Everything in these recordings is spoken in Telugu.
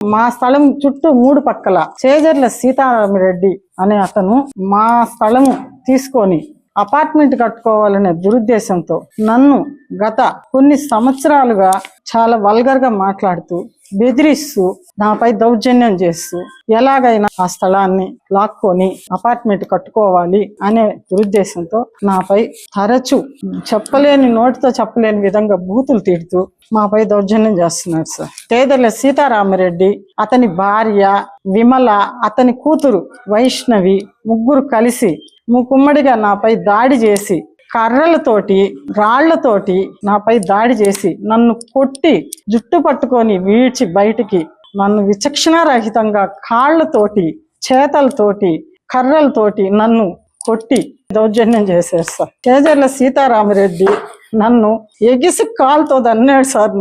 మా స్థలం చుట్టూ 3 పక్కల చేజర్ల సీతారామిరెడ్డి అనే అతను మా స్థలము తీసుకొని అపార్ట్మెంట్ కట్టుకోవాలనే దురుద్దేశంతో నన్ను గత కొన్ని సంవత్సరాలుగా చాలా వల్గర్ గా మాట్లాడుతూ బెదిరిస్తూ నాపై దౌర్జన్యం చేస్తూ ఎలాగైనా ఆ స్థలాన్ని లాక్కొని అపార్ట్మెంట్ కట్టుకోవాలి అనే దురుద్దేశంతో నాపై తరచు నోటితో చెప్పలేని విధంగా బూతులు తిడుతూ మాపై దౌర్జన్యం చేస్తున్నారు సార్. తేదర్ల సీతారామిరెడ్డి, అతని భార్య విమల, అతని కూతురు వైష్ణవి ముగ్గురు కలిసి ముక్కుమ్మడిగా నాపై దాడి చేసి కర్రలతోటి రాళ్లతోటి నాపై దాడి చేసి నన్ను కొట్టి జుట్టు పట్టుకొని వీడ్చి బయటికి నన్ను విచక్షణారహితంగా కాళ్లతోటి చేతలతోటి కర్రలతోటి నన్ను కొట్టి దౌర్జన్యం చేశారు సార్. చేజర్ల సీతారామిరెడ్డి నన్ను ఎగిసి కాలుతో దన్నాడు సార్.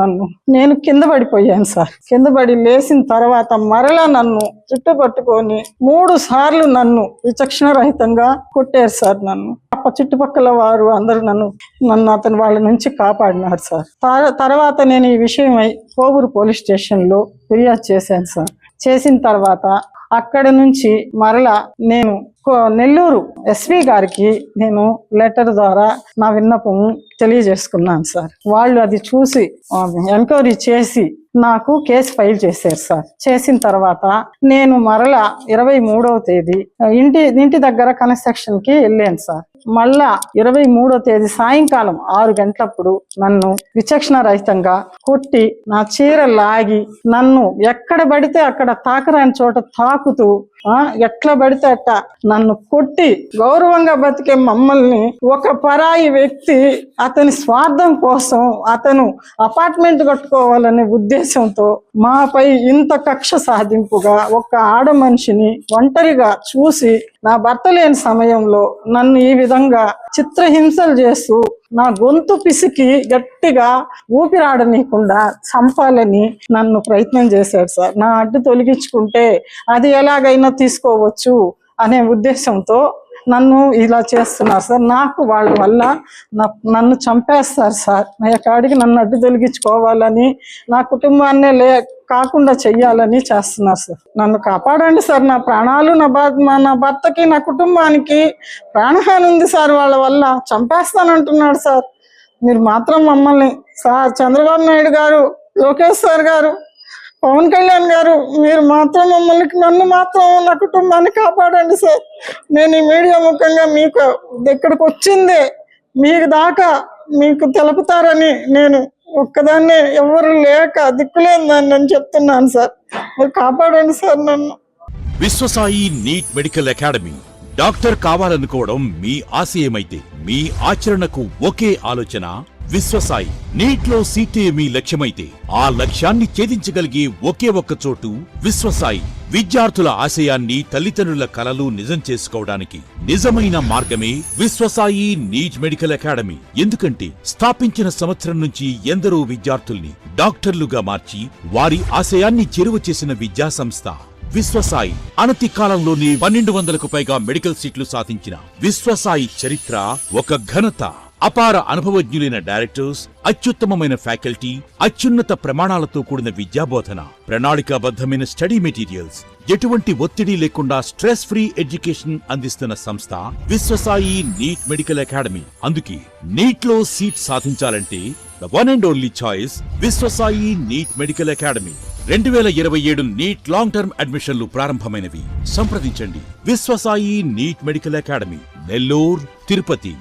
నేను కింద పడిపోయాను సార్. కింద పడి లేచిన తర్వాత మరలా నన్ను చుట్టుపట్టుకొని 3 సార్లు నన్ను విచక్షణరహితంగా కొట్టారు సార్. చుట్టుపక్కల వారు అందరూ నన్ను అతను వాళ్ళ నుంచి కాపాడినారు సార్. తర్వాత నేను ఈ విషయమై కోవూరు పోలీస్ స్టేషన్లో ఫిర్యాదు చేశాను సార్. చేసిన తర్వాత అక్కడి నుంచి మరలా నేను నెల్లూరు ఎస్పీ గారికి నేను లెటర్ ద్వారా నా విన్నపం తెలియజేసుకున్నాను సార్. వాళ్ళు అది చూసి ఎంక్వైరీ చేసి నాకు కేసు ఫైల్ చేశారు సార్. చేసిన తర్వాత నేను మరలా 23వ తేదీ ఇంటి దగ్గర కన్స్ట్రక్షన్ కి వెళ్ళాను సార్. మళ్ళా 23వ తేదీ సాయంకాలం 6 గంటలప్పుడు నన్ను విచక్షణ రహితంగా కొట్టి నా చీర లాగి నన్ను ఎక్కడ పడితే అక్కడ తాకరాని చోట తాకుతూ ఎట్లా పడితే అట్ట నన్ను కొట్టి గౌరవంగా బతికే మమ్మల్ని ఒక పరాయి వ్యక్తి అతని స్వార్థం కోసం అతను అపార్ట్మెంట్ కట్టుకోవాలనే ఉద్దేశంతో మాపై ఇంత కక్ష సాధింపుగా ఒక ఆడ మనిషిని ఒంటరిగా చూసి నా భర్త లేని సమయంలో నన్ను ఈ విధంగా చిత్రహింసలు చేస్తూ నా గొంతు పిసికి గట్టిగా ఊపిరాడనీయకుండా చంపాలని నన్ను ప్రయత్నం చేశాడు సార్. నా అడ్డు తొలగించుకుంటే అది ఎలాగైనా తీసుకోవచ్చు అనే ఉద్దేశంతో నన్ను ఇలా చేస్తున్నారు సార్. నాకు వాళ్ళ వల్ల నన్ను చంపేస్తారు సార్. నా కాడికి నన్ను అడ్డు తొలగించుకోవాలని నా కుటుంబాన్నే కాకుండా చెయ్యాలని చేస్తున్నారు సార్. నన్ను కాపాడండి సార్. నా ప్రాణాలు నా భర్తకి నా కుటుంబానికి ప్రాణహాని ఉంది సార్. వాళ్ళ వల్ల చంపేస్తానంటున్నాడు సార్. మీరు మాత్రం మమ్మల్ని సార్ చంద్రబాబు నాయుడు గారు, లోకేష్ సార్ గారు, పవన్ కళ్యాణ్ గారు, మీరు మాత్రం నన్ను మాత్రం నా కుటుంబాన్ని కాపాడండి సార్. నేను ఈ మీడియా ముఖంగా మీకు ఇక్కడికి వచ్చిందే మీకు దాకా మీకు తెలుపుతారని నేను ఒక్కదాన్నే ఎవరు లేక దిక్కులేని దాన్ని చెప్తున్నాను సార్. మీరు కాపాడండి సార్ నన్ను. Viswasai NEET medical academy. Doctor కావాలనుకోవడం మీ ఆశయమైతే మీ ఆచరణకు ఒకే ఆలోచన విశ్వసాయి. నీట్ లో సీటే మీ లక్ష్యమైతే ఆ లక్ష్యాన్ని ఛేదించగలిగే ఒకే ఒక్క చోటు విశ్వసాయి. విద్యార్థుల ఆశయాన్ని, తల్లిదండ్రుల కలలు నిజం చేసుకోవడానికి నిజమైన మార్గమే విశ్వసాయి నీట్ మెడికల్ అకాడమీ. ఎందుకంటే స్థాపించిన సంవత్సరం నుంచి ఎందరో విద్యార్థుల్ని డాక్టర్లుగా మార్చి వారి ఆశయాన్ని చేరువ చేసిన విద్యా సంస్థ విశ్వసాయి. అనతి కాలంలోనే 1200కు పైగా మెడికల్ సీట్లు సాధించిన విశ్వసాయి చరిత్ర ఒక ఘనత. అపార అనుభవజ్ఞులైన డైరెక్టర్స్, అత్యుత్తమమైన ఫ్యాకల్టీ, అత్యున్నత ప్రమాణాలతో కూడిన విద్యాబోధన, ప్రణాళికాబద్ధమైన స్టడీ మెటీరియల్స్, ఎటువంటి ఒత్తిడి లేకుండా స్ట్రెస్ ఫ్రీ ఎడ్యుకేషన్ అందిస్తున్న సంస్థ విశ్వసాయి నీట్ మెడికల్ అకాడమీ. అందుకే నీట్ లో సీట్ సాధించాలంటే the one and only choice Viswasai NEET medical academy. 2027 NEET long term అడ్మిషన్లు ప్రారంభమైనవి. సంప్రదించండి Viswasai NEET medical academy, Nellore, Tirupati.